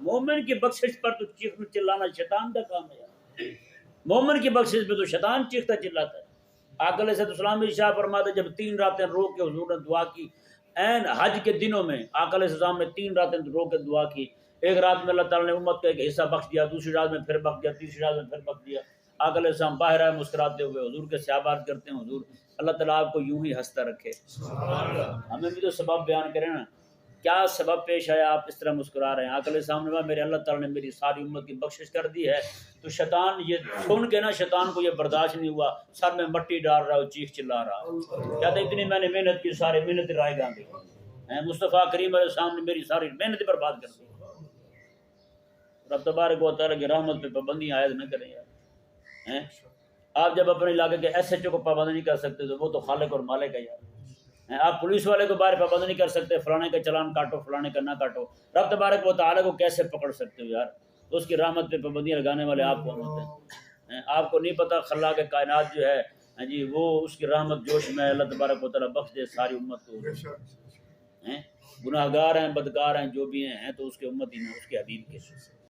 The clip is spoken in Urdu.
مومن کی بخشش پر تو چیخنا چلانا شیطان کا کام ہے یار. مومن کی بخشش پہ تو شیطان چیختا چلاتا ہے. آقا علیہ السلام بھی شاہ فرماتے جب 3 راتیں رو کے حضور نے دعا کی این حج کے دنوں میں، آقا علیہ السلام نے 3 راتیں رو کے دعا کی. ایک رات میں اللہ تعالیٰ نے امت کا ایک حصہ بخش دیا، دوسری رات میں پھر بخش دیا، تیسری رات میں پھر بخش دیا. آقا علیہ السلام باہر آئے مسکراتے ہوئے، حضور کے صحابہ عرض کرتے ہیں حضور اللہ تعالیٰ آپ کو یوں ہی ہنستا رکھے. ہمیں بھی تو سبب بیان کریں نا، کیا سبب پیش آیا آپ اس طرح مسکرا رہے ہیں؟ آقا علیہ السلام نے کہا میرے اللہ تعالیٰ نے میری ساری امت کی بخشش کر دی ہے. تو شیطان یہ سن کے نا، شیطان کو یہ برداشت نہیں ہوا، سر میں مٹی ڈال رہا ہے، چیخ چلا رہا ہے، کہتا ہے اتنی میں نے محنت کی، ساری محنت رائے گاں گئی، مصطفیٰ کریم علیہ السلام نے میری ساری محنت برباد کر دی. رب تبارک و تعالیٰ کی رحمت پہ پابندی عائد نہ کریں یار. آپ جب اپنے علاقے کے ایس ایچ او کو پابند نہیں کر سکتے تو وہ تو خالق اور مالک ہے یار. آپ پولیس والے کو باہر پابند نہیں کر سکتے، فلانے کا چلان کاٹو فلانے کا نہ کاٹو. رب تبارک و تعالیٰ کو کیسے پکڑ سکتے ہو یار؟ تو اس کی رحمت پہ پابندیاں لگانے والے آپ کون ہوتے ہیں؟ آپ کو نہیں پتہ خلاق کائنات جو ہے جی وہ اس کی رحمت جوش میں اللہ تبارک و تعالیٰ بخش دے ساری امت کو. گناہ گار ہیں، بدکار ہیں، جو بھی ہیں تو اس کے امت ہی ہیں، اس کے حبیب کے.